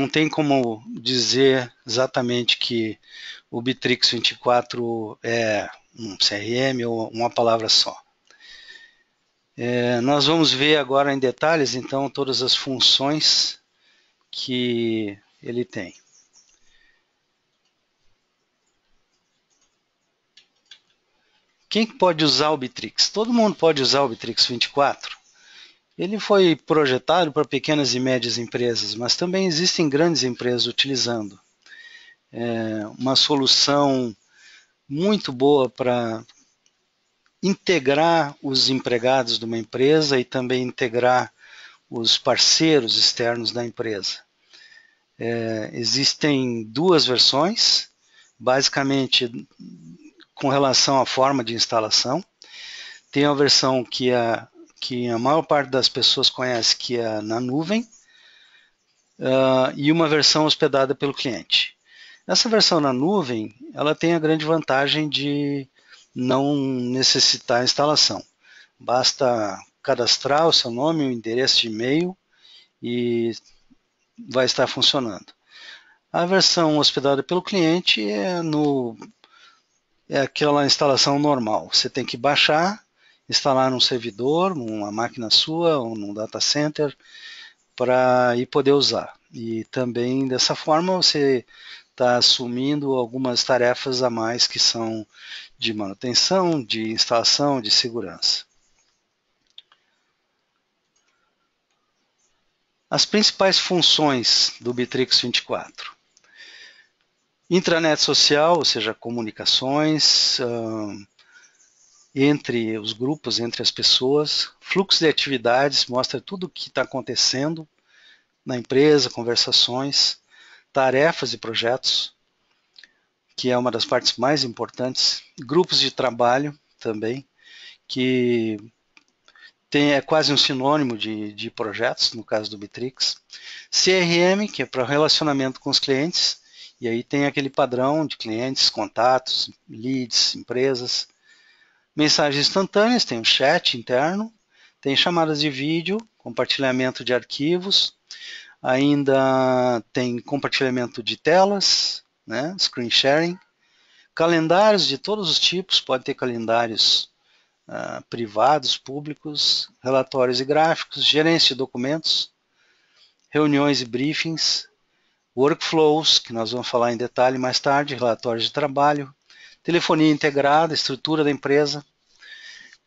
não tem como dizer exatamente que o Bitrix 24 é um CRM ou uma palavra só. Nós vamos ver agora em detalhes, então, todas as funções que ele tem. Quem pode usar o Bitrix? Todo mundo pode usar o Bitrix 24. Ele foi projetado para pequenas e médias empresas, mas também existem grandes empresas utilizando. Uma solução muito boa para integrar os empregados de uma empresa e também integrar os parceiros externos da empresa. Existem duas versões, basicamente com relação à forma de instalação. Tem a versão que a maior parte das pessoas conhece, que é na nuvem, e uma versão hospedada pelo cliente. Essa versão na nuvem, ela tem a grande vantagem de não necessitar instalação. Basta cadastrar o seu nome, o endereço de e-mail e vai estar funcionando. A versão hospedada pelo cliente é aquela instalação normal. Você tem que baixar, instalar num servidor, numa máquina sua ou num data center para poder usar. E também dessa forma você está assumindo algumas tarefas a mais que são de manutenção, de instalação, de segurança. As principais funções do Bitrix 24. Intranet social, ou seja, comunicações entre os grupos, entre as pessoas. Fluxo de atividades, mostra tudo o que está acontecendo na empresa, conversações. Tarefas e projetos, que é uma das partes mais importantes. Grupos de trabalho também, que é quase um sinônimo de projetos, no caso do Bitrix. CRM, que é para relacionamento com os clientes, e aí tem aquele padrão de clientes, contatos, leads, empresas. Mensagens instantâneas, tem o chat interno, tem chamadas de vídeo, compartilhamento de arquivos, ainda tem compartilhamento de telas, né, screen sharing, calendários de todos os tipos, pode ter calendários privados, públicos, relatórios e gráficos, gerência de documentos, reuniões e briefings, workflows, que nós vamos falar em detalhe mais tarde, relatórios de trabalho, telefonia integrada, estrutura da empresa,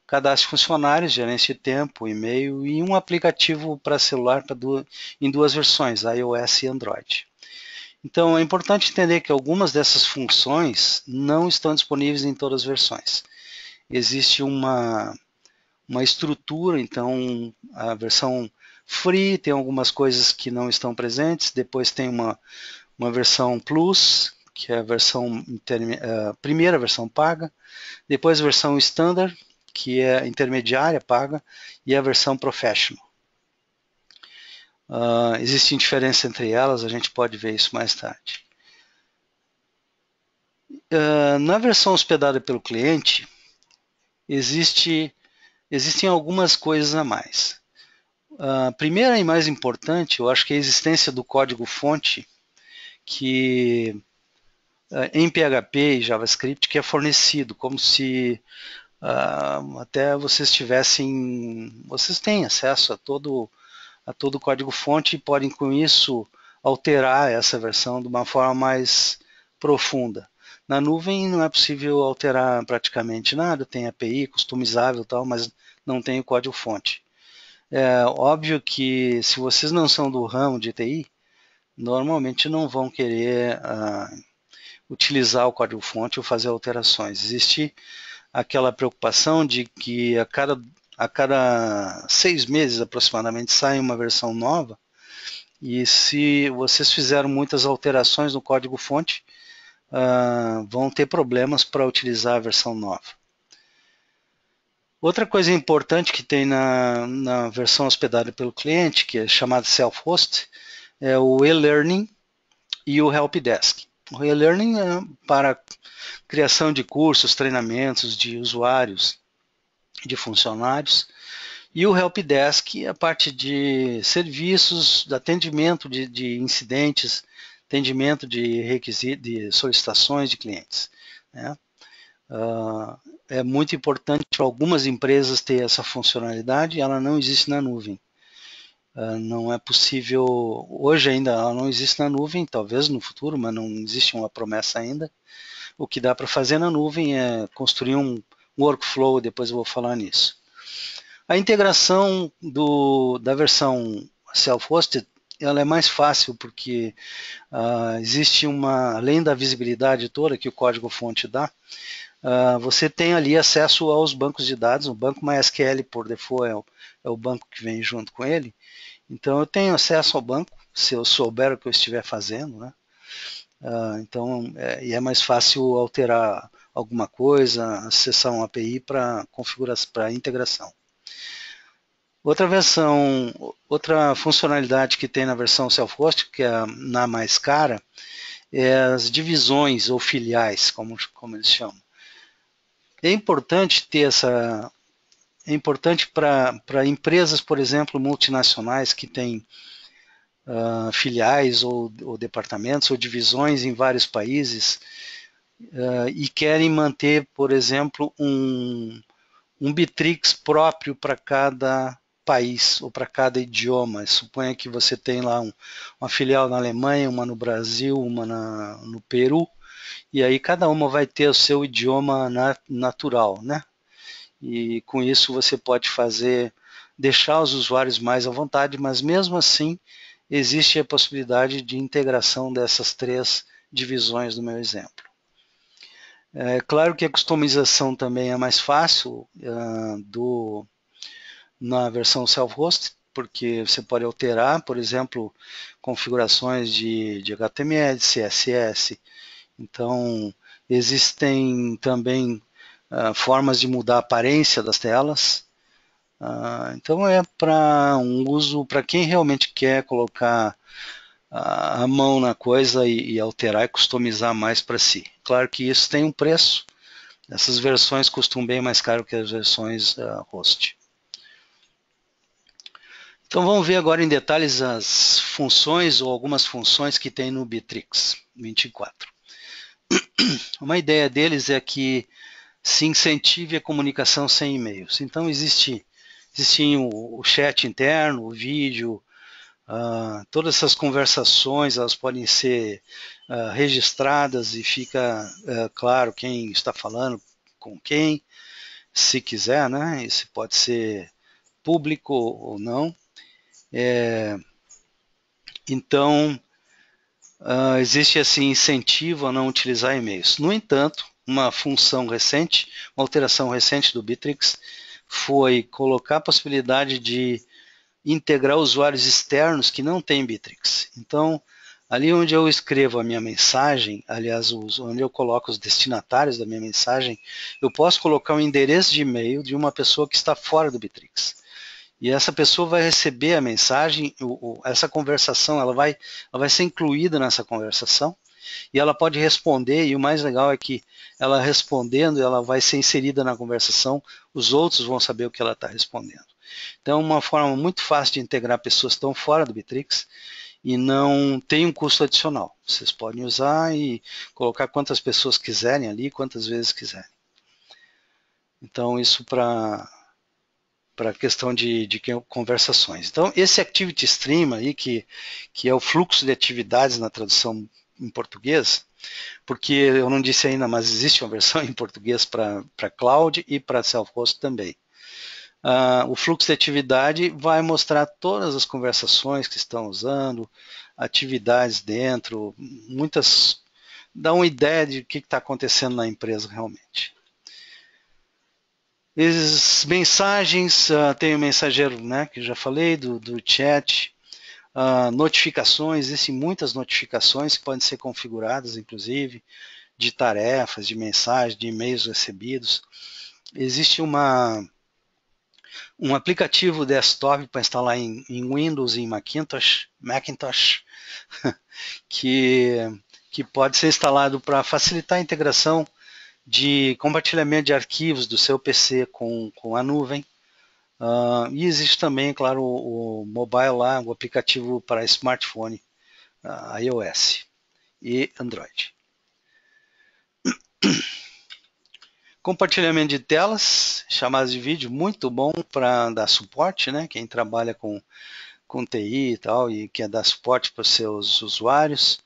cadastro de funcionários, gerência de tempo, e-mail e um aplicativo para celular em duas versões, iOS e Android. Então é importante entender que algumas dessas funções não estão disponíveis em todas as versões. Existe uma estrutura, então a versão free tem algumas coisas que não estão presentes, depois tem uma versão plus, que é a versão primeira versão paga, depois a versão standard, que é intermediária paga, e a versão professional. Existe diferença entre elas, a gente pode ver isso mais tarde. Na versão hospedada pelo cliente, existem algumas coisas a mais. A primeira e mais importante, eu acho que é a existência do código-fonte, que em PHP e JavaScript, que é fornecido, como se até vocês têm acesso a todo o código-fonte e podem, com isso, alterar essa versão de uma forma mais profunda. Na nuvem não é possível alterar praticamente nada, tem API customizável e tal, mas não tem o código-fonte. É óbvio que se vocês não são do ramo de TI, normalmente não vão querer utilizar o código-fonte ou fazer alterações. Existe aquela preocupação de que a cada 6 meses aproximadamente sai uma versão nova, e se vocês fizeram muitas alterações no código-fonte, vão ter problemas para utilizar a versão nova. Outra coisa importante que tem na versão hospedada pelo cliente, que é chamada self-host, é o e-learning e o helpdesk. O e-learning é para criação de cursos, treinamentos de usuários, de funcionários, E o Helpdesk é a parte de serviços, de atendimento de incidentes, atendimento de requisitos, de solicitações de clientes, né? É muito importante para algumas empresas ter essa funcionalidade, ela não existe na nuvem. Não é possível, hoje ainda ela não existe na nuvem, talvez no futuro, mas não existe uma promessa ainda. O que dá para fazer na nuvem é construir um workflow, depois eu vou falar nisso. A integração da versão self-hosted, ela é mais fácil porque existe além da visibilidade toda que o código-fonte dá, você tem ali acesso aos bancos de dados. O banco MySQL, por default, é o banco que vem junto com ele. Então, eu tenho acesso ao banco, se eu souber o que eu estiver fazendo, né? Então, é mais fácil alterar alguma coisa, acessar um API para configuração, para integração. Outra funcionalidade que tem na versão self-hosted, que é na mais cara, é as divisões ou filiais, como eles chamam. É importante ter essa. É importante para empresas, por exemplo, multinacionais que têm filiais ou departamentos ou divisões em vários países e querem manter, por exemplo, um Bitrix próprio para cada país ou para cada idioma. Suponha que você tem lá uma filial na Alemanha, uma no Brasil, uma no Peru, e aí cada uma vai ter o seu idioma natural, né? E com isso você pode deixar os usuários mais à vontade, mas mesmo assim existe a possibilidade de integração dessas 3 divisões do meu exemplo. É claro que a customização também é mais fácil na versão self-hosted, porque você pode alterar, por exemplo, configurações de HTML, CSS. Então, existem também formas de mudar a aparência das telas. Então, é para um uso, para quem realmente quer colocar a mão na coisa e alterar e customizar mais para si. Claro que isso tem um preço. Essas versões custam bem mais caro que as versões host. Então vamos ver agora em detalhes as funções ou algumas funções que tem no Bitrix 24. Uma ideia deles é que se incentive a comunicação sem e-mails. Então existe o chat interno, o vídeo, todas essas conversações elas podem ser registradas e fica claro quem está falando com quem, se quiser, né? Isso pode ser público ou não. Então, existe esse incentivo a não utilizar e-mails. No entanto, uma alteração recente do Bitrix foi colocar a possibilidade de integrar usuários externos que não têm Bitrix. Então, ali onde eu escrevo a minha mensagem, aliás, onde eu coloco os destinatários da minha mensagem, eu posso colocar um endereço de e-mail de uma pessoa que está fora do Bitrix. E essa pessoa vai receber a mensagem, essa conversação, ela vai ser incluída nessa conversação e ela pode responder, e o mais legal é que ela respondendo, ela vai ser inserida na conversação, os outros vão saber o que ela está respondendo. Então é uma forma muito fácil de integrar pessoas que estão fora do Bitrix e não tem um custo adicional. Vocês podem usar e colocar quantas pessoas quiserem ali, quantas vezes quiserem. Então isso para a questão de conversações. Então, esse Activity Stream aí, que é o fluxo de atividades na tradução em português, porque eu não disse ainda, mas existe uma versão em português para cloud e para self-host também. O fluxo de atividade vai mostrar todas as conversações que estão usando, atividades dentro, dá uma ideia de o que está acontecendo na empresa realmente. As mensagens, tem o mensageiro, né, que eu já falei, do chat, notificações, existem muitas notificações que podem ser configuradas, inclusive, de tarefas, de mensagens, de e-mails recebidos. Existe um aplicativo desktop para instalar em Windows e em Macintosh que pode ser instalado para facilitar a integração de compartilhamento de arquivos do seu PC com a nuvem. E existe também, claro, o mobile lá, o aplicativo para smartphone, iOS e Android. Compartilhamento de telas, chamadas de vídeo, muito bom para dar suporte, né? Quem trabalha com TI e tal, e quer dar suporte para os seus usuários.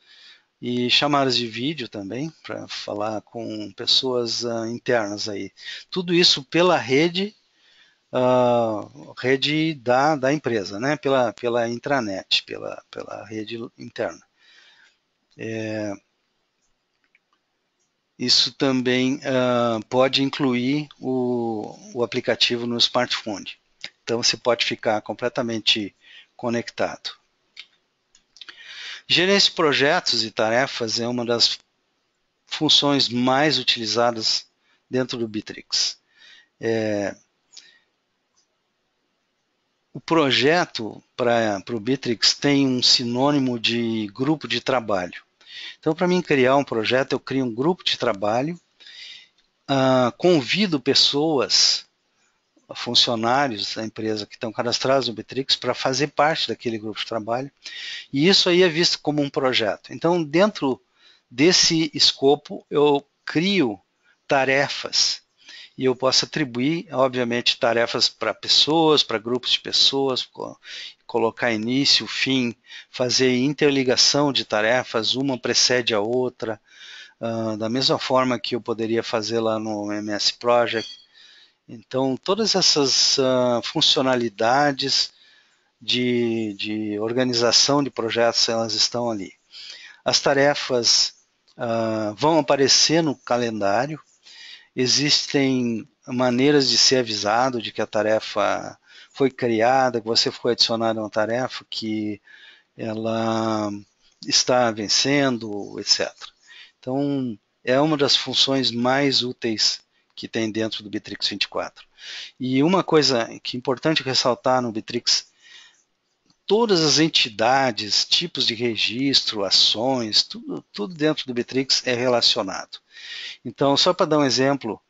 E chamadas de vídeo também, para falar com pessoas internas aí. Tudo isso pela rede, rede da empresa, né? Pela intranet, pela rede interna. Isso também pode incluir o aplicativo no smartphone. Então você pode ficar completamente conectado. Gerência de projetos e tarefas é uma das funções mais utilizadas dentro do Bitrix. O projeto para o Bitrix tem um sinônimo de grupo de trabalho. Então, para mim criar um projeto, eu crio um grupo de trabalho, convido pessoas, funcionários da empresa que estão cadastrados no Bitrix para fazer parte daquele grupo de trabalho, e isso aí é visto como um projeto. Então, dentro desse escopo, eu crio tarefas e eu posso atribuir, obviamente, tarefas para pessoas, para grupos de pessoas, colocar início, fim, fazer interligação de tarefas, uma precede a outra, da mesma forma que eu poderia fazer lá no MS Project. Então, todas essas funcionalidades de organização de projetos, elas estão ali. As tarefas vão aparecer no calendário. Existem maneiras de ser avisado de que a tarefa foi criada, que você foi adicionado a uma tarefa, que ela está vencendo, etc. Então, é uma das funções mais úteis que tem dentro do Bitrix 24. E uma coisa que é importante ressaltar no Bitrix, todas as entidades, tipos de registro, ações, tudo dentro do Bitrix é relacionado. Então, só para dar um exemplo,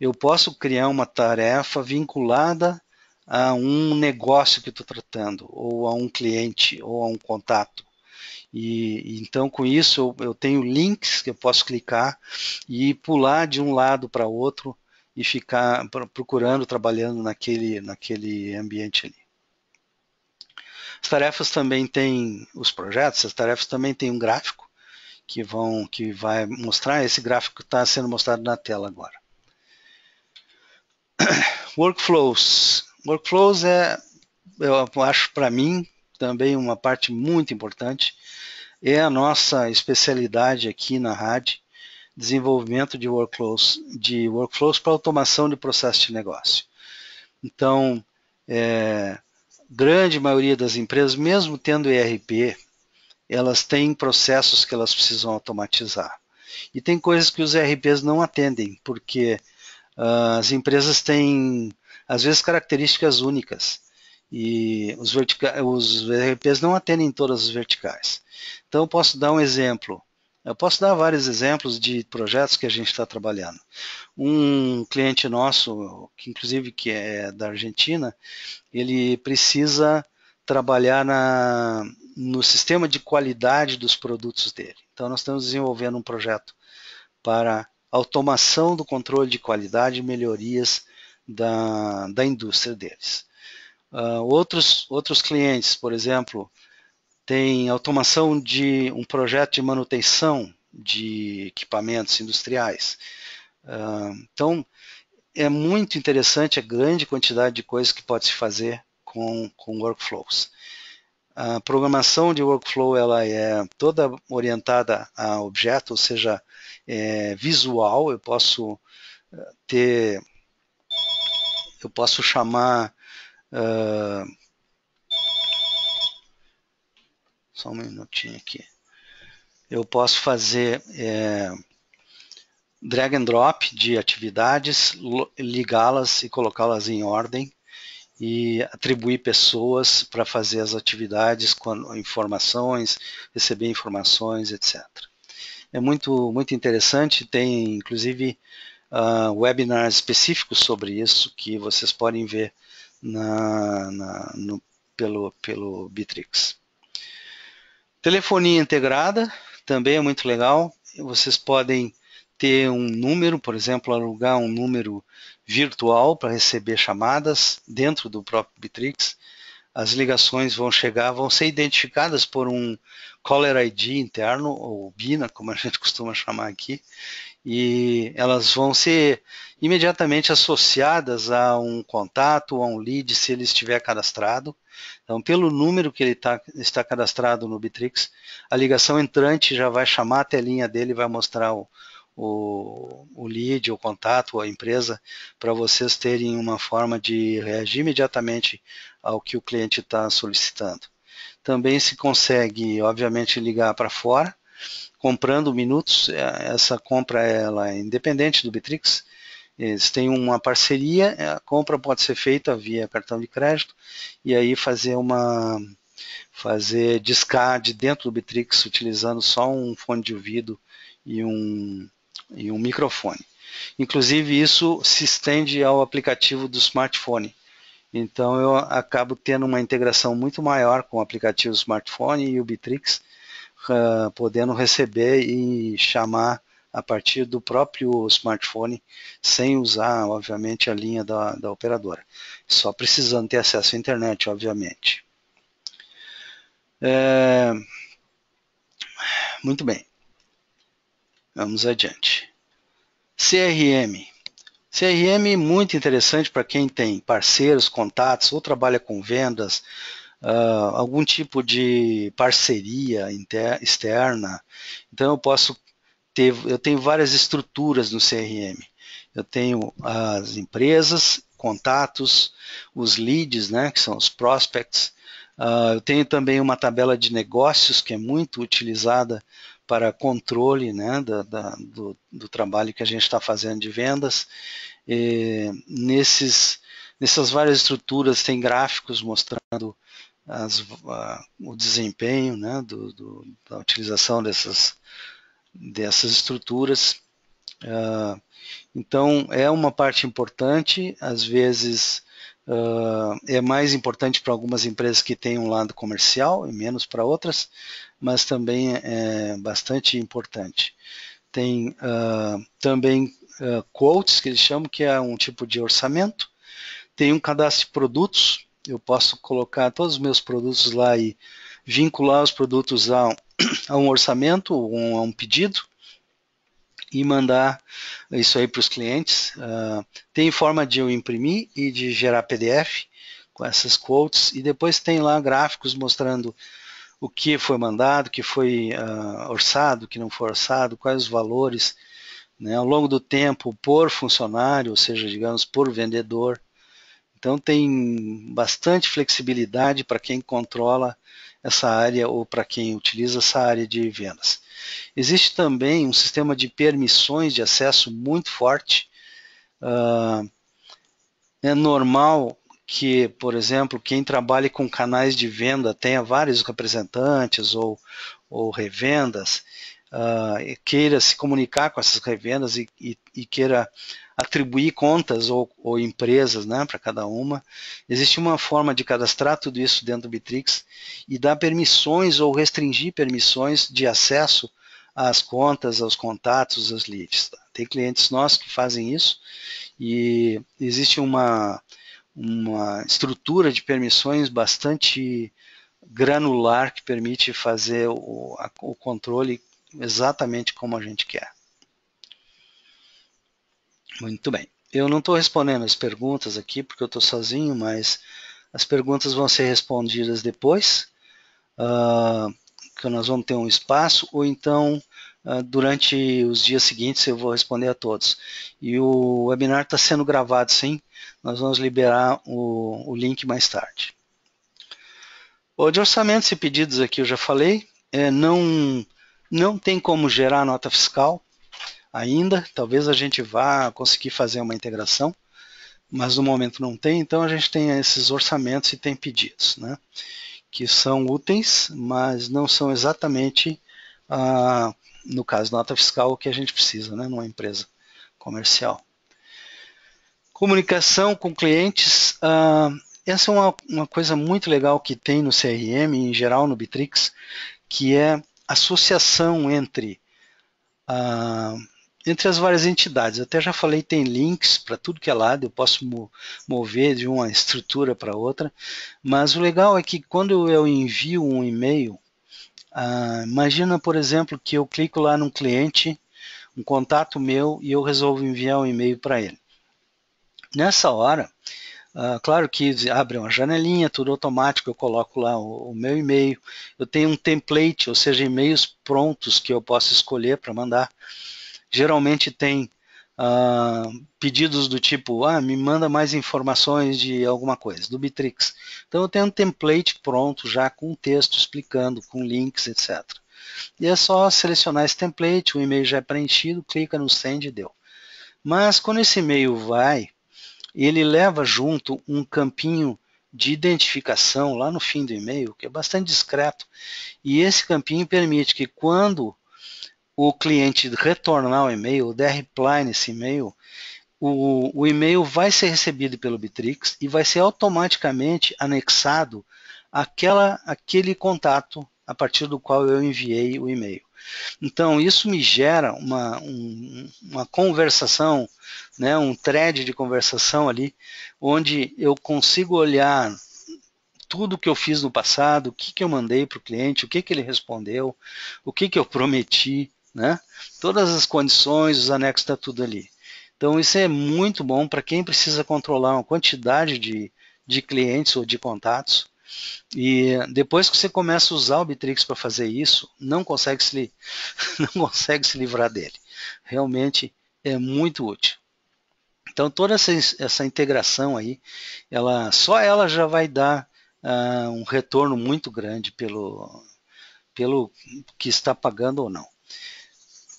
eu posso criar uma tarefa vinculada a um negócio que estou tratando, ou a um cliente, ou a um contato. E então, com isso, eu tenho links que eu posso clicar e pular de um lado para outro e ficar procurando, trabalhando naquele ambiente ali. As tarefas também têm, os projetos, as tarefas também têm um gráfico que vai mostrar, esse gráfico está sendo mostrado na tela agora. Workflows. Workflows eu acho para mim, também uma parte muito importante. É a nossa especialidade aqui na RAD, desenvolvimento de workflows para automação de processo de negócio. Então, grande maioria das empresas, mesmo tendo ERP, elas têm processos que elas precisam automatizar. E tem coisas que os ERPs não atendem, porque as empresas têm, às vezes, características únicas. E os ERPs não atendem todas as verticais. Então, eu posso dar um exemplo. Eu posso dar vários exemplos de projetos que a gente está trabalhando. Um cliente nosso, que inclusive que é da Argentina, ele precisa trabalhar no sistema de qualidade dos produtos dele. Então, nós estamos desenvolvendo um projeto para automação do controle de qualidade e melhorias da indústria deles. Outros clientes, por exemplo, têm automação de um projeto de manutenção de equipamentos industriais. Então, é muito interessante a grande quantidade de coisas que pode se fazer com workflows. A programação de workflow ela é toda orientada a objeto, ou seja, visual. Eu posso chamar só um minutinho aqui. Eu posso fazer drag and drop de atividades, ligá-las e colocá-las em ordem e atribuir pessoas para fazer as atividades com informações, receber informações, etc. É muito, muito interessante, tem inclusive webinars específicos sobre isso que vocês podem ver pelo Bitrix. Telefonia integrada também é muito legal. Vocês podem ter um número, por exemplo, alugar um número virtual para receber chamadas dentro do próprio Bitrix. As ligações vão ser identificadas por um Caller ID interno, ou BINA, como a gente costuma chamar aqui, e elas vão ser imediatamente associadas a um contato, a um lead, se ele estiver cadastrado. Então, pelo número que ele está cadastrado no Bitrix, a ligação entrante já vai chamar a telinha dele e vai mostrar o lead, o contato, a empresa, para vocês terem uma forma de reagir imediatamente ao que o cliente está solicitando. Também se consegue, obviamente, ligar para fora, comprando minutos. Essa compra ela é independente do Bitrix. Eles têm uma parceria, a compra pode ser feita via cartão de crédito e aí fazer descarte dentro do Bitrix utilizando só um fone de ouvido e um microfone. Inclusive isso se estende ao aplicativo do smartphone. Então eu acabo tendo uma integração muito maior com o aplicativo do smartphone e o Bitrix, podendo receber e chamar a partir do próprio smartphone, sem usar, obviamente, a linha da operadora. Só precisando ter acesso à internet, obviamente. Muito bem. Vamos adiante. CRM. CRM muito interessante para quem tem parceiros, contatos, ou trabalha com vendas, algum tipo de parceria externa. Então eu tenho várias estruturas no CRM. Eu tenho as empresas, contatos, os leads, né, que são os prospects. Eu tenho também uma tabela de negócios que é muito utilizada para controle, né, do trabalho que a gente está fazendo de vendas. Nessas várias estruturas tem gráficos mostrando o desempenho, né, da utilização dessas estruturas. Então é uma parte importante, às vezes é mais importante para algumas empresas que têm um lado comercial e menos para outras, mas também é bastante importante. Tem também quotes, que eles chamam, que é um tipo de orçamento. Tem um cadastro de produtos, eu posso colocar todos os meus produtos lá e vincular os produtos a um orçamento, a um pedido, e mandar isso aí para os clientes. Tem forma de eu imprimir e de gerar PDF com essas quotes, e depois tem lá gráficos mostrando o que foi mandado, o que foi orçado, o que não foi orçado, quais os valores, né, ao longo do tempo por funcionário, ou seja, digamos, por vendedor. Então tem bastante flexibilidade para quem controla essa área ou para quem utiliza essa área de vendas. Existe também um sistema de permissões de acesso muito forte. É normal que, por exemplo, quem trabalha com canais de venda tenha vários representantes ou revendas, queira se comunicar com essas revendas e queira atribuir contas ou empresas, né, para cada uma. Existe uma forma de cadastrar tudo isso dentro do Bitrix e dar permissões ou restringir permissões de acesso às contas, aos contatos, aos leads. Tem clientes nossos que fazem isso e existe uma estrutura de permissões bastante granular que permite fazer o controle exatamente como a gente quer. Muito bem. Eu não estou respondendo as perguntas aqui porque eu estou sozinho, mas as perguntas vão ser respondidas depois, que nós vamos ter um espaço, ou então durante os dias seguintes eu vou responder a todos. E o webinar está sendo gravado, sim. Nós vamos liberar o link mais tarde. De orçamentos e pedidos aqui eu já falei. Não tem como gerar nota fiscal ainda. Talvez a gente vá conseguir fazer uma integração, mas no momento não tem. Então a gente tem esses orçamentos e tem pedidos, né, que são úteis, mas não são exatamente, no caso, nota fiscal, o que a gente precisa, né, numa empresa comercial. Comunicação com clientes. essa é uma coisa muito legal que tem no CRM, em geral no Bitrix, que é associação a, entre as várias entidades. Até já falei, tem links para tudo que é lado, eu posso mover de uma estrutura para outra, mas o legal é que quando eu envio um e-mail, imagina, por exemplo, que eu clico lá num cliente, um contato meu, e eu resolvo enviar um e-mail para ele. Nessa hora, claro que abre uma janelinha, tudo automático, eu coloco lá o meu e-mail, eu tenho um template, ou seja, e-mails prontos que eu posso escolher para mandar. Geralmente tem pedidos do tipo, me manda mais informações de alguma coisa, do Bitrix. Então eu tenho um template pronto já com texto explicando, com links, etc. E é só selecionar esse template, o e-mail já é preenchido, clica no send e deu. Mas quando esse e-mail vai, ele leva junto um campinho de identificação lá no fim do e-mail, que é bastante discreto, e esse campinho permite que quando o cliente retornar o e-mail, der reply nesse e-mail, o e-mail vai ser recebido pelo Bitrix e vai ser automaticamente anexado aquele contato a partir do qual eu enviei o e-mail. Então, isso me gera uma conversação, né, um thread de conversação ali, onde eu consigo olhar tudo que eu fiz no passado, o que eu mandei para o cliente, o que ele respondeu, o que eu prometi, né? Todas as condições, os anexos, está tudo ali. Então, isso é muito bom para quem precisa controlar uma quantidade de clientes ou de contatos. E depois que você começa a usar o Bitrix para fazer isso, não consegue não consegue se livrar dele. Realmente é muito útil. Então toda essa integração aí, só ela já vai dar um retorno muito grande pelo que está pagando ou não.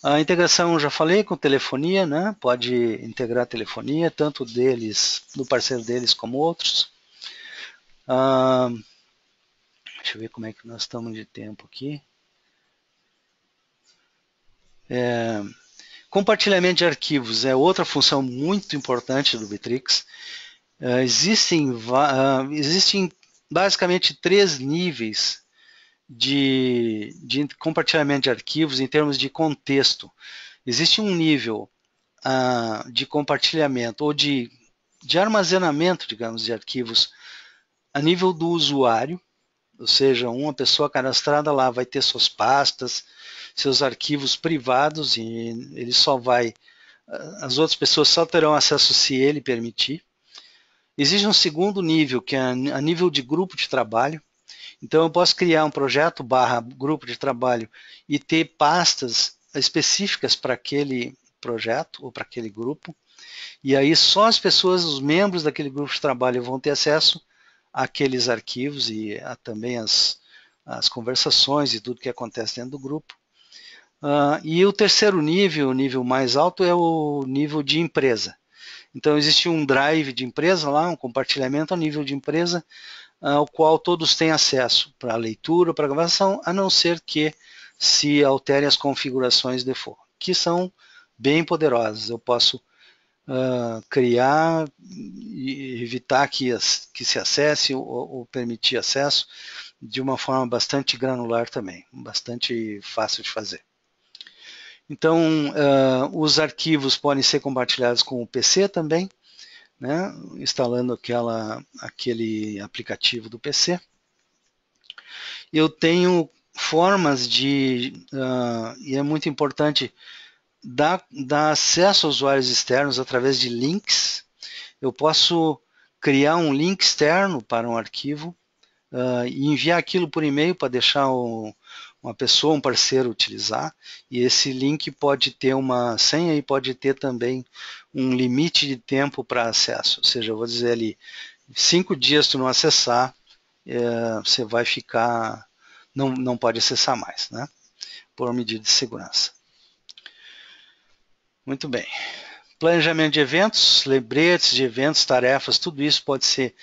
A integração, já falei, com telefonia, né? Pode integrar telefonia, tanto do parceiro deles como outros. Deixa eu ver como é que nós estamos de tempo aqui. Compartilhamento de arquivos é outra função muito importante do Bitrix. Existem basicamente 3 níveis de compartilhamento de arquivos em termos de contexto. Existe um nível de compartilhamento ou de armazenamento, digamos, de arquivos a nível do usuário, ou seja, uma pessoa cadastrada lá vai ter suas pastas, seus arquivos privados, e ele só vai, as outras pessoas só terão acesso se ele permitir. Existe um segundo nível, que é a nível de grupo de trabalho. Então eu posso criar um projeto / grupo de trabalho e ter pastas específicas para aquele projeto ou para aquele grupo. E aí só as pessoas, os membros daquele grupo de trabalho vão ter acesso àqueles arquivos e também as conversações e tudo que acontece dentro do grupo. E o terceiro nível, o nível mais alto, é o nível de empresa. Então existe um drive de empresa lá, um compartilhamento a nível de empresa, ao qual todos têm acesso para leitura, para gravação, a não ser que se alterem as configurações default, que são bem poderosas. Eu posso criar e evitar que se acesse ou permitir acesso de uma forma bastante granular também, bastante fácil de fazer. Então, os arquivos podem ser compartilhados com o PC também, né, instalando aquele aplicativo do PC. Eu tenho formas e é muito importante, dar acesso a usuários externos através de links. Eu posso criar um link externo para um arquivo e enviar aquilo por e-mail para deixar uma pessoa, um parceiro utilizar, e esse link pode ter uma senha e pode ter também um limite de tempo para acesso, ou seja, eu vou dizer ali, 5 dias tu não acessar, você vai ficar, não pode acessar mais, né? Por medida de segurança. Muito bem. Planejamento de eventos, lembretes de eventos, tarefas, tudo isso pode ser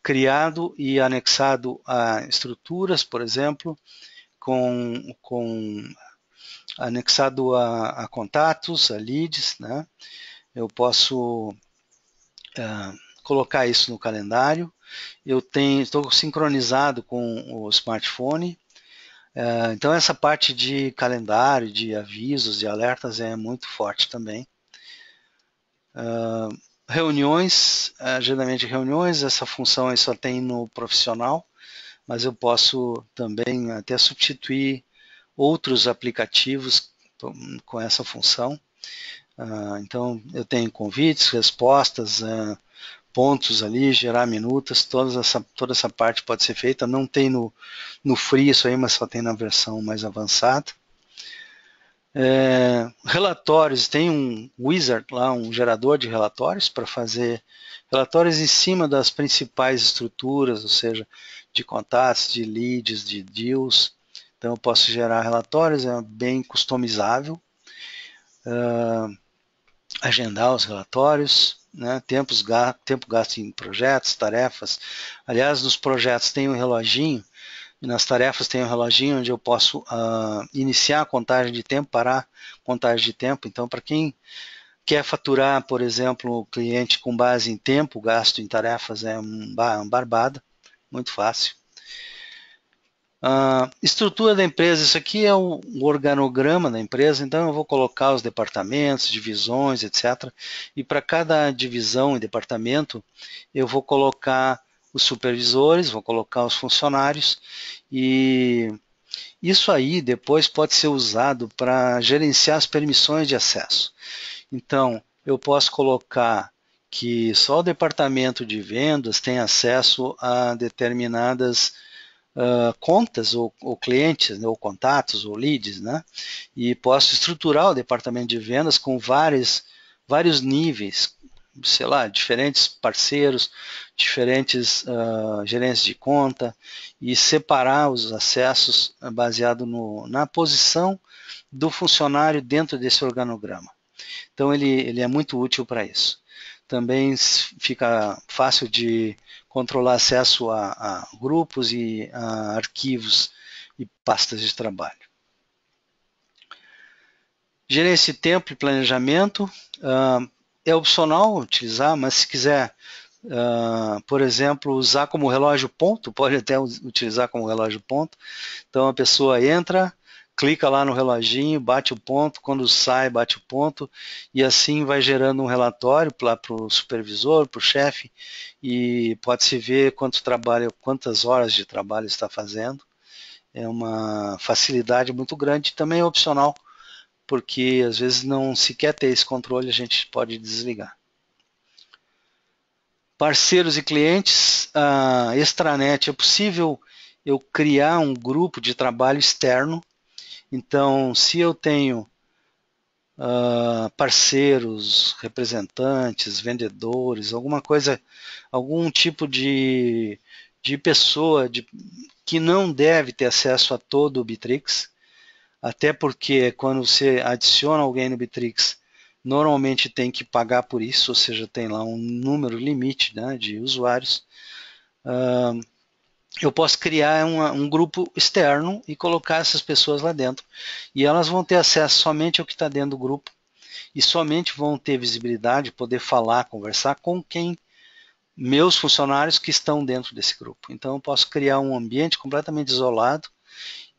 criado e anexado a estruturas, por exemplo, anexado a contatos, a leads, né? Eu posso colocar isso no calendário, estou sincronizado com o smartphone. Então essa parte de calendário, de avisos, de alertas é muito forte também. Reuniões, agendamento de reuniões, essa função aí só tem no profissional, mas eu posso também até substituir outros aplicativos com essa função. Então eu tenho convites, respostas, pontos ali, gerar minutas, toda essa parte pode ser feita. Não tem no Free isso aí, mas só tem na versão mais avançada. Relatórios, tem um wizard lá, um gerador de relatórios para fazer relatórios em cima das principais estruturas, ou seja, de contatos, de leads, de deals. Então eu posso gerar relatórios, é bem customizável. Agendar os relatórios, né? Tempo gasto em projetos, tarefas. Aliás, nos projetos tem um reloginho, e nas tarefas tem um reloginho onde eu posso iniciar a contagem de tempo, parar a contagem de tempo. Então, para quem quer faturar, por exemplo, o cliente com base em tempo gasto em tarefas, é uma barbada, muito fácil. Estrutura da empresa, isso aqui é o organograma da empresa, então eu vou colocar os departamentos, divisões, etc. E para cada divisão e departamento, eu vou colocar os supervisores, vou colocar os funcionários, e isso aí depois pode ser usado para gerenciar as permissões de acesso. Então, eu posso colocar que só o departamento de vendas tem acesso a determinadas contas ou clientes, né, ou contatos, ou leads, né? E posso estruturar o departamento de vendas com vários níveis, sei lá, diferentes parceiros, diferentes gerentes de conta, e separar os acessos baseado na posição do funcionário dentro desse organograma. Então ele é muito útil para isso. Também fica fácil de controlar acesso a grupos e a arquivos e pastas de trabalho. Gerência de tempo e planejamento é opcional utilizar, mas se quiser, por exemplo, usar como relógio ponto, pode até utilizar como relógio ponto. Então a pessoa entra, clica lá no reloginho, bate o ponto, quando sai, bate o ponto, e assim vai gerando um relatório lá para o supervisor, para o chefe, e pode-se ver quantas horas de trabalho está fazendo. É uma facilidade muito grande, também é opcional, porque às vezes não se quer ter esse controle, a gente pode desligar. Parceiros e clientes, extranet, é possível eu criar um grupo de trabalho externo. Então, se eu tenho parceiros, representantes, vendedores, alguma coisa, algum tipo de pessoa que não deve ter acesso a todo o Bitrix, até porque quando você adiciona alguém no Bitrix, normalmente tem que pagar por isso, ou seja, tem lá um número limite, né, de usuários. Eu posso criar um grupo externo e colocar essas pessoas lá dentro. E elas vão ter acesso somente ao que está dentro do grupo e somente vão ter visibilidade, poder falar, conversar com meus funcionários que estão dentro desse grupo. Então eu posso criar um ambiente completamente isolado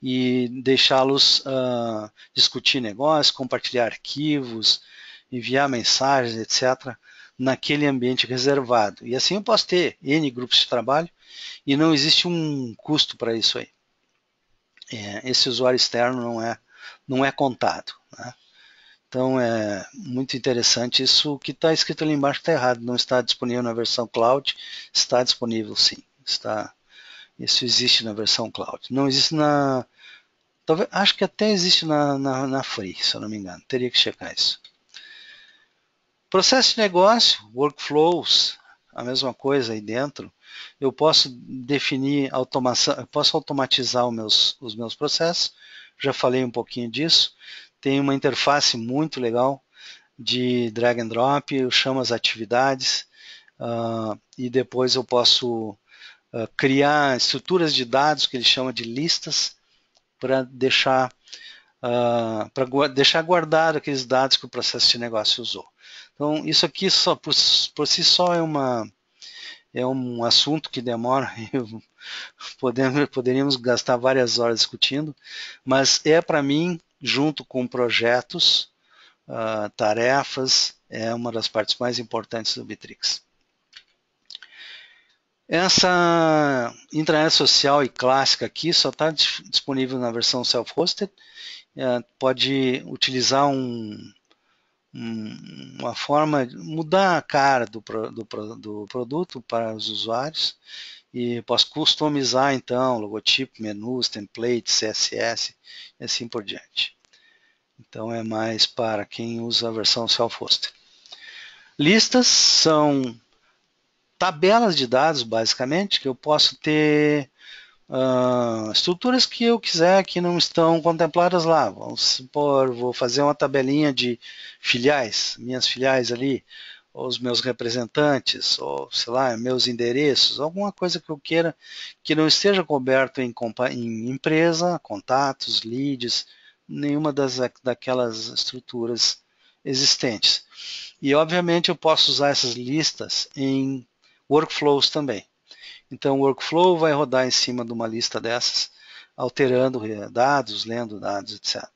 e deixá-los discutir negócios, compartilhar arquivos, enviar mensagens, etc., naquele ambiente reservado. E assim eu posso ter N grupos de trabalho e não existe um custo para isso aí. Esse usuário externo não é contado, né? Então é muito interessante. Isso que está escrito ali embaixo está errado. Não está disponível na versão cloud. Está disponível sim. Isso existe na versão cloud. Não existe talvez, acho que até existe na Free, se eu não me engano. Teria que checar isso. Processo de negócio, workflows, a mesma coisa aí dentro. Eu posso definir automação, eu posso automatizar os meus processos. Já falei um pouquinho disso. Tem uma interface muito legal de drag and drop. Eu chamo as atividades e depois eu posso criar estruturas de dados que ele chama de listas para deixar guardado aqueles dados que o processo de negócio usou. Então, isso aqui por si só é um assunto que demora, poderíamos gastar várias horas discutindo, mas é para mim, junto com projetos, tarefas, é uma das partes mais importantes do Bitrix. Essa intranet social e clássica aqui só está disponível na versão self-hosted. Pode utilizar uma forma de mudar a cara do produto para os usuários e posso customizar então logotipo, menus, templates, CSS e assim por diante. Então é mais para quem usa a versão self-hosted. Listas são tabelas de dados, basicamente, que eu posso ter estruturas que eu quiser que não estão contempladas lá. Vamos supor, vou fazer uma tabelinha de filiais, minhas filiais ali, ou os meus representantes, ou sei lá, meus endereços, alguma coisa que eu queira que não esteja coberto em empresa, contatos, leads, nenhuma daquelas estruturas existentes. E obviamente eu posso usar essas listas em workflows também. Então o workflow vai rodar em cima de uma lista dessas, alterando dados, lendo dados, etc.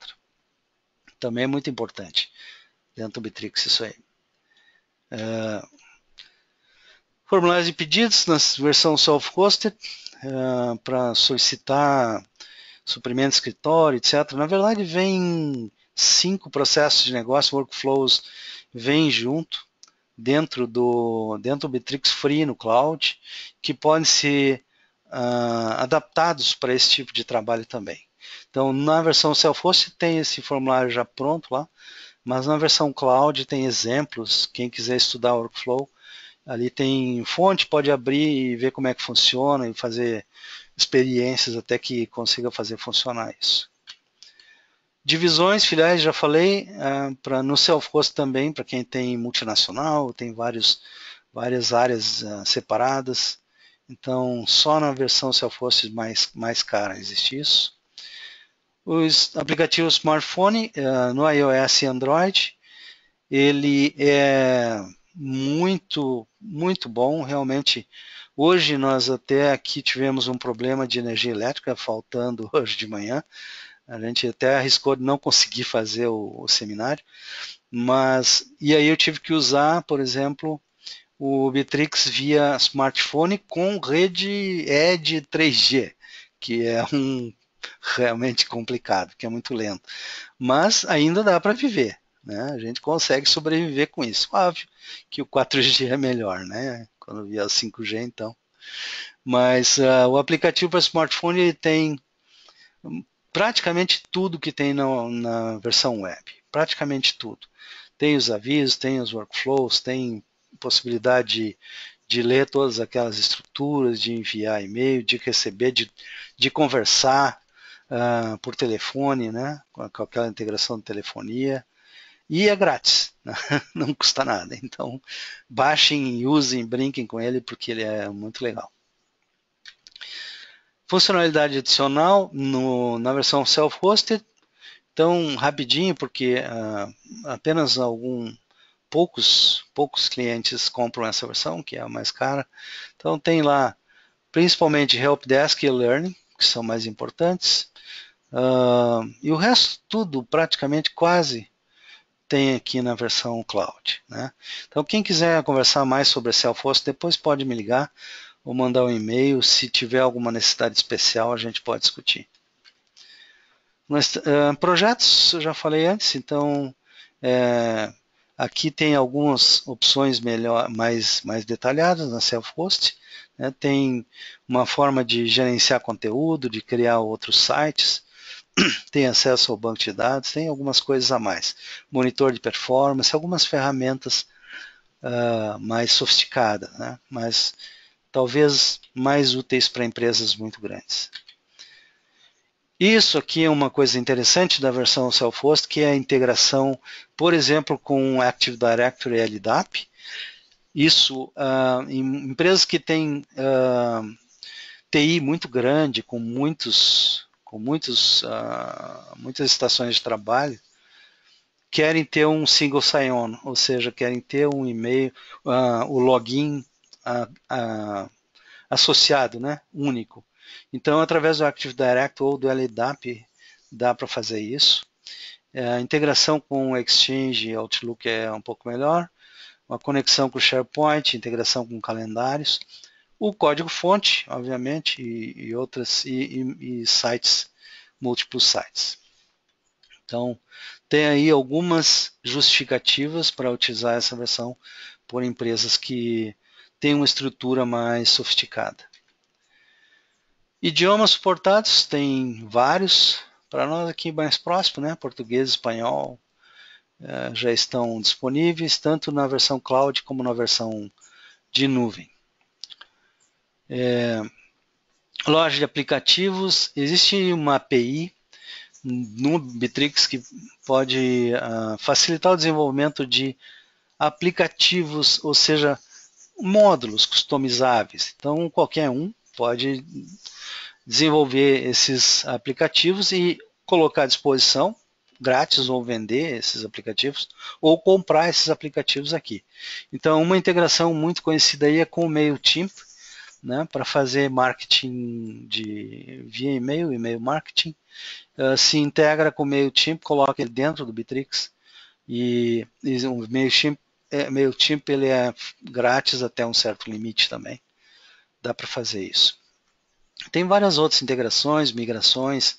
Também é muito importante dentro do Bitrix isso aí. Formulários de pedidos na versão self-hosted, para solicitar suprimento de escritório, etc. Na verdade, vem 5 processos de negócio, workflows, vem junto, dentro do Bitrix Free no cloud, que podem ser adaptados para esse tipo de trabalho também. Então, na versão self-hosted tem esse formulário já pronto lá, mas na versão cloud tem exemplos, quem quiser estudar o workflow, ali tem fonte, pode abrir e ver como é que funciona e fazer experiências até que consiga fazer funcionar isso. Divisões, filiais, já falei, no self-host também, para quem tem multinacional, tem várias áreas separadas, então só na versão self-host mais cara existe isso. Os aplicativos smartphone, no iOS e Android, ele é muito bom, realmente. Hoje nós até aqui tivemos um problema de energia elétrica, faltando hoje de manhã. A gente até arriscou de não conseguir fazer o seminário, e aí eu tive que usar, por exemplo, o Bitrix via smartphone com rede Edge 3G, que é realmente complicado, que é muito lento. Mas ainda dá para viver, né? A gente consegue sobreviver com isso. Óbvio que o 4G é melhor, né? Quando vier o 5G, então. Mas o aplicativo para smartphone ele tem praticamente tudo que tem na versão web. Praticamente tudo. Tem os avisos, tem os workflows, tem possibilidade de ler todas aquelas estruturas, de enviar e-mail, de receber, de conversar por telefone, né? Com aquela integração de telefonia. E é grátis, né? Não custa nada. Então, baixem, usem, brinquem com ele, porque ele é muito legal. Funcionalidade adicional na versão self-hosted. Então, rapidinho, porque apenas poucos clientes compram essa versão, que é a mais cara. Então, tem lá, principalmente Helpdesk e Learning, que são mais importantes. E o resto, tudo, praticamente quase, tem aqui na versão cloud, né? Então, quem quiser conversar mais sobre a self-host, depois pode me ligar ou mandar um e-mail. Se tiver alguma necessidade especial, a gente pode discutir. Projetos, eu já falei antes, então aqui tem algumas opções mais detalhadas na self-host. Né? Tem uma forma de gerenciar conteúdo, de criar outros sites, tem acesso ao banco de dados, tem algumas coisas a mais. Monitor de performance, algumas ferramentas mais sofisticadas, né? Mas talvez mais úteis para empresas muito grandes. Isso aqui é uma coisa interessante da versão self-host, que é a integração, por exemplo, com Active Directory e LDAP. Isso, em empresas que têm TI muito grande, com muitas estações de trabalho, querem ter um single sign-on, ou seja, querem ter um e-mail, o login associado, né? Único. Então, através do Active Directory ou do LDAP, dá para fazer isso. A integração com o Exchange e Outlook é um pouco melhor. Uma conexão com o SharePoint, integração com calendários. O código-fonte, obviamente, e outras, e sites, múltiplos sites. Então, tem aí algumas justificativas para utilizar essa versão por empresas que têm uma estrutura mais sofisticada. Idiomas suportados, tem vários. Para nós aqui mais próximo, né? Português, espanhol, já estão disponíveis, tanto na versão cloud como na versão de nuvem. Loja de aplicativos, existe uma API no Bitrix que pode facilitar o desenvolvimento de aplicativos, ou seja, módulos customizáveis. Então, qualquer um pode desenvolver esses aplicativos e colocar à disposição, grátis, ou vender esses aplicativos, ou comprar esses aplicativos aqui. Então, uma integração muito conhecida aí é com o MailChimp, né, para fazer marketing via e-mail marketing. Se integra com o MailChimp, coloca ele dentro do Bitrix, e o MailChimp ele é grátis até um certo limite também. Dá para fazer isso. Tem várias outras integrações, migrações,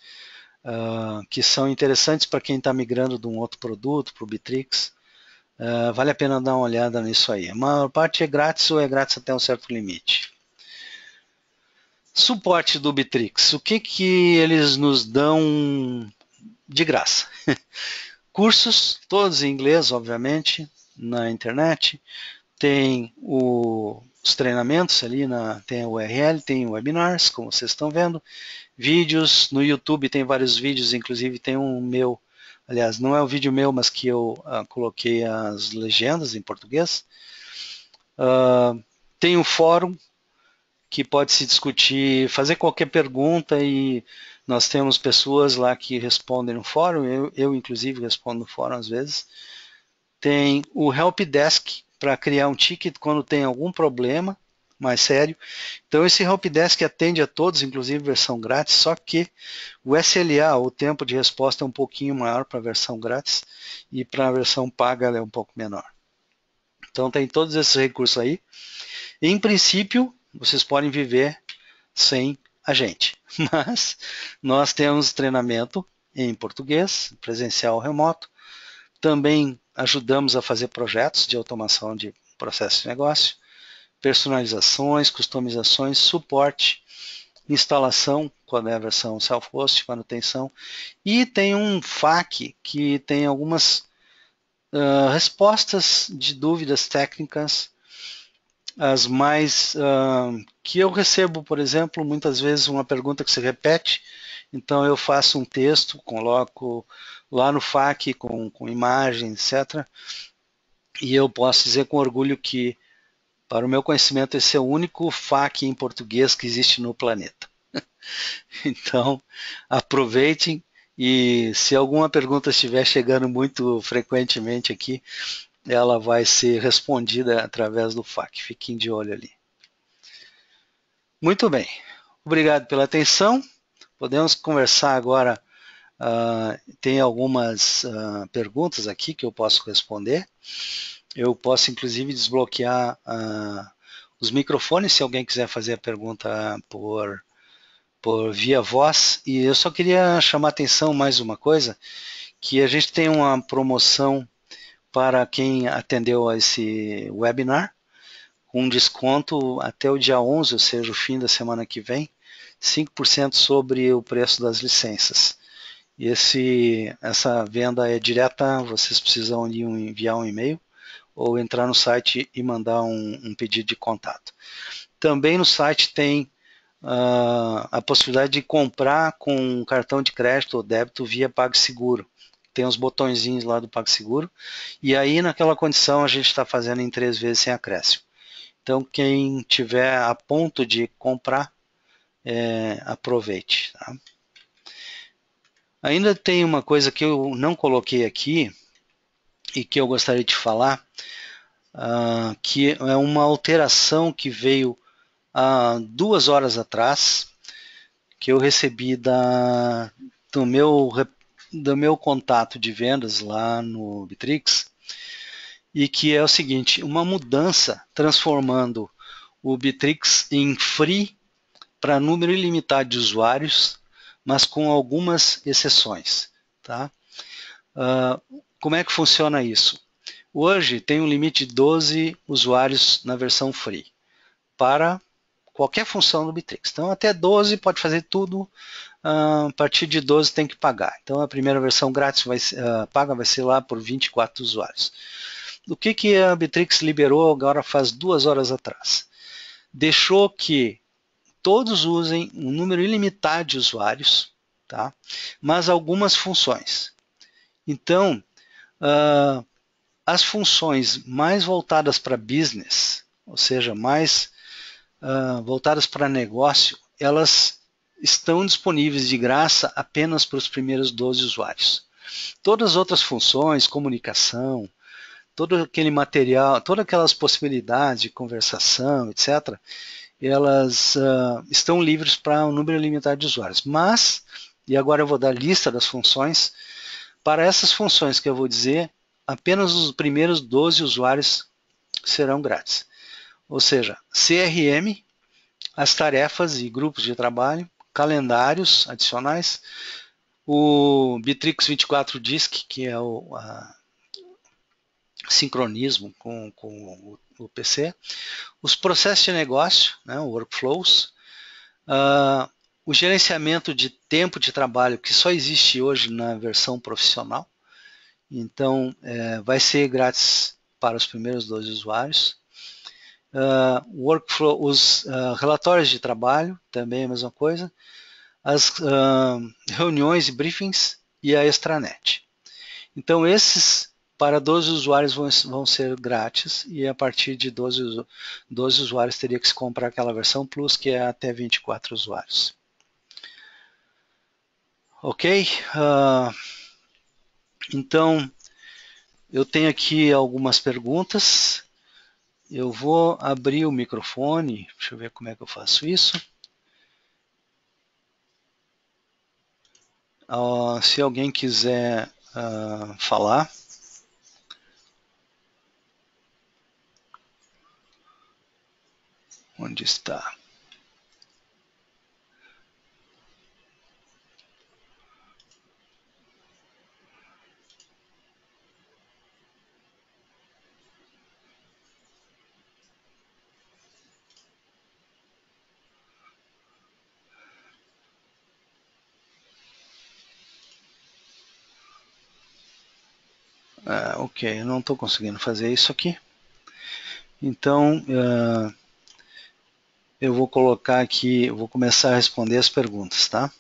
que são interessantes para quem está migrando de um outro produto para o Bitrix. Vale a pena dar uma olhada nisso aí. A maior parte é grátis ou é grátis até um certo limite. Suporte do Bitrix. O que eles nos dão de graça? Cursos, todos em inglês, obviamente, na internet. Tem os treinamentos ali, tem a URL, tem webinars, como vocês estão vendo. Vídeos, no YouTube tem vários vídeos, inclusive tem um meu, aliás, não é um vídeo meu, mas que eu coloquei as legendas em português. Tem um fórum, que pode se discutir, fazer qualquer pergunta, e nós temos pessoas lá que respondem no fórum, eu inclusive respondo no fórum às vezes. Tem o Help Desk para criar um ticket quando tem algum problema mais sério. Então esse Help Desk atende a todos, inclusive versão grátis, só que o SLA, o tempo de resposta, é um pouquinho maior para a versão grátis, e para a versão paga ela é um pouco menor. Então tem todos esses recursos aí. Em princípio, vocês podem viver sem a gente, mas nós temos treinamento em português, presencial ou remoto. Também ajudamos a fazer projetos de automação de processo de negócio, personalizações, customizações, suporte, instalação, quando é a versão self-host, manutenção. E tem um FAQ que tem algumas respostas de dúvidas técnicas, as mais que eu recebo, por exemplo, muitas vezes uma pergunta que se repete, então eu faço um texto, coloco lá no FAQ com imagem, etc. E eu posso dizer com orgulho que, para o meu conhecimento, esse é o único FAQ em português que existe no planeta. Então, aproveitem, e se alguma pergunta estiver chegando muito frequentemente aqui, ela vai ser respondida através do FAQ. Fiquem de olho ali. Muito bem. Obrigado pela atenção. Podemos conversar agora. Tem algumas perguntas aqui que eu posso responder. Eu posso, inclusive, desbloquear os microfones se alguém quiser fazer a pergunta por via voz. E eu só queria chamar a atenção mais uma coisa, que a gente tem uma promoção para quem atendeu a esse webinar, com desconto até o dia 11, ou seja, o fim da semana que vem, 5% sobre o preço das licenças. E essa venda é direta, vocês precisam enviar um e-mail ou entrar no site e mandar um pedido de contato. Também no site tem a possibilidade de comprar com um cartão de crédito ou débito via PagSeguro. Tem os botõezinhos lá do PagSeguro, e aí naquela condição a gente está fazendo em 3 vezes sem acréscimo. Então quem tiver a ponto de comprar, aproveite. Tá? Ainda tem uma coisa que eu não coloquei aqui e que eu gostaria de falar. que é uma alteração que veio há 2 horas atrás, que eu recebi do meu contato de vendas lá no Bitrix, e que é o seguinte, uma mudança transformando o Bitrix em free para número ilimitado de usuários, mas com algumas exceções. Tá? Como é que funciona isso? Hoje tem um limite de 12 usuários na versão free para qualquer função do Bitrix. Então até 12 pode fazer tudo, a partir de 12 tem que pagar. Então a primeira versão grátis paga vai ser lá por 24 usuários. O que a Bitrix liberou agora faz 2 horas atrás? Deixou que todos usem um número ilimitado de usuários, tá? Mas algumas funções. Então, as funções mais voltadas para business, ou seja, mais voltadas para negócio, elas estão disponíveis de graça apenas para os primeiros 12 usuários. Todas as outras funções, comunicação, todo aquele material, todas aquelas possibilidades de conversação, etc., elas estão livres para um número limitado de usuários. Mas, e agora eu vou dar a lista das funções, para essas funções que eu vou dizer, apenas os primeiros 12 usuários serão grátis. Ou seja, CRM, as tarefas e grupos de trabalho, calendários adicionais, o Bitrix 24 Disk, que é o sincronismo com o PC, os processos de negócio, né, workflows, o gerenciamento de tempo de trabalho, que só existe hoje na versão profissional, então vai ser grátis para os primeiros 12 usuários. Workflow, os relatórios de trabalho, também a mesma coisa, as reuniões e briefings e a extranet. Então esses para 12 usuários vão ser grátis e a partir de 12 usuários teria que se comprar aquela versão Plus, que é até 24 usuários. Ok? Então, eu tenho aqui algumas perguntas. Eu vou abrir o microfone. Deixa eu ver como é que eu faço isso. Se alguém quiser falar. Onde está? Ok, eu não estou conseguindo fazer isso aqui. Então, eu vou colocar aqui, eu vou começar a responder as perguntas, tá?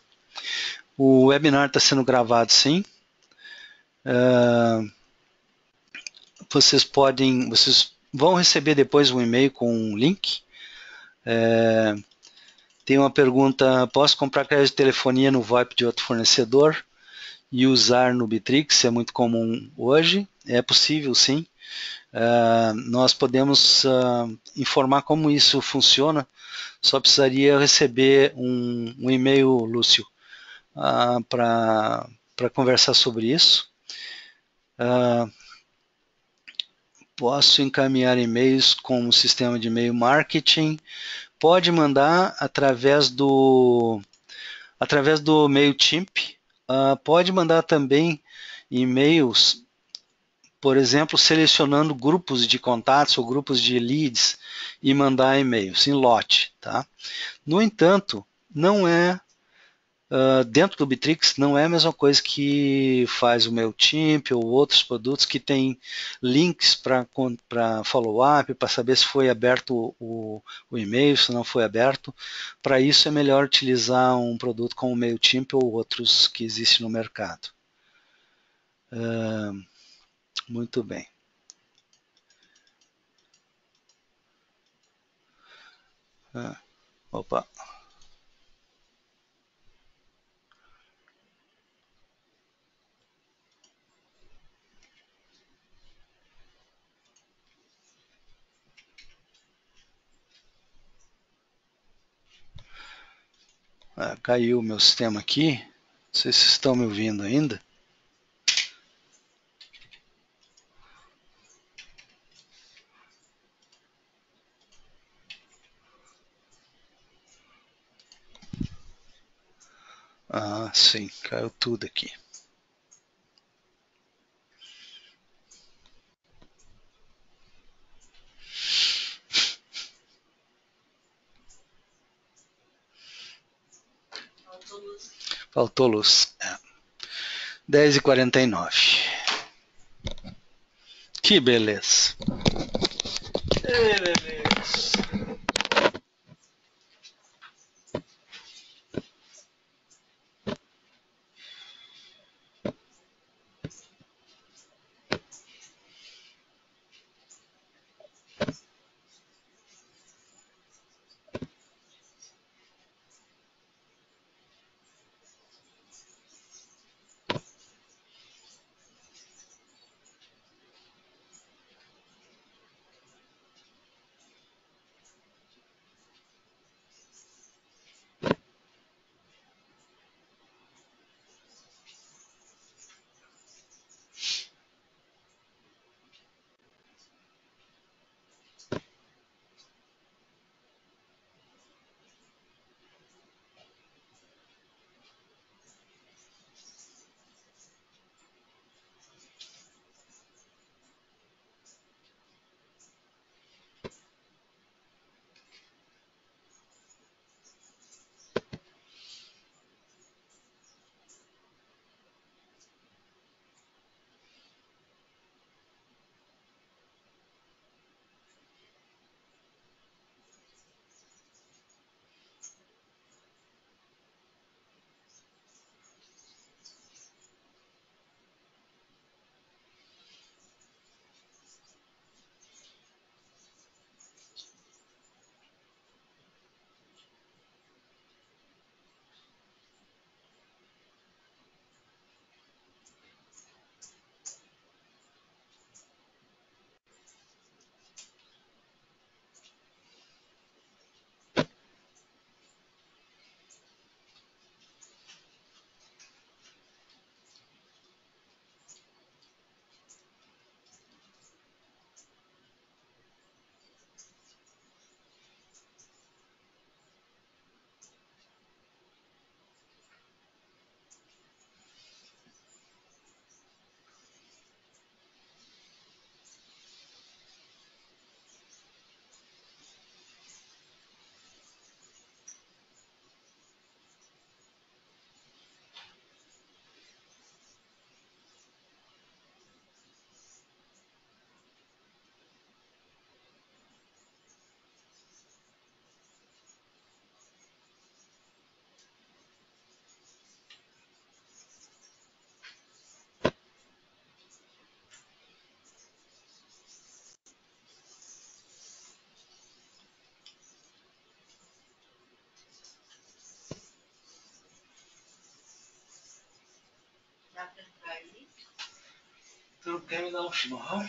O webinar está sendo gravado, sim. Vocês vão receber depois um e-mail com um link. Tem uma pergunta: posso comprar crédito de telefonia no VoIP de outro fornecedor e usar no Bitrix? É muito comum hoje. É possível, sim. Nós podemos informar como isso funciona. Só precisaria receber um e-mail, Lúcio, para conversar sobre isso. Posso encaminhar e-mails com o sistema de e-mail marketing. Pode mandar através do MailChimp. Pode mandar também e-mails, por exemplo, selecionando grupos de contatos ou grupos de leads e mandar e-mails em lote. Tá? No entanto, não é dentro do Bitrix não é a mesma coisa que faz o MailChimp ou outros produtos que tem links para follow-up, para saber se foi aberto o e-mail, se não foi aberto. Para isso é melhor utilizar um produto como o MailChimp ou outros que existem no mercado. Muito bem. Opa. Caiu o meu sistema aqui. Não sei se estão me ouvindo ainda. Sim, caiu tudo aqui. Faltou luz. 10h49. Que beleza. Que beleza. Dá pra entrar aí? Tu quer me dar um chimarrão?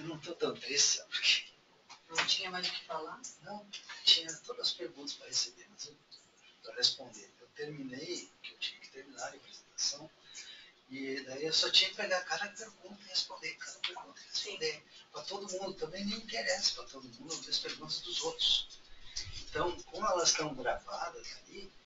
Eu não tô tão triste, sabe? Porque Não tinha mais o que falar? não, tinha todas as perguntas para receber, mas para responder. Eu terminei, que eu tinha que terminar a apresentação, e daí eu só tinha que pegar cada pergunta e responder, cada pergunta e responder. Para todo mundo, também nem interessa para todo mundo as perguntas dos outros. Então, como elas estão gravadas ali,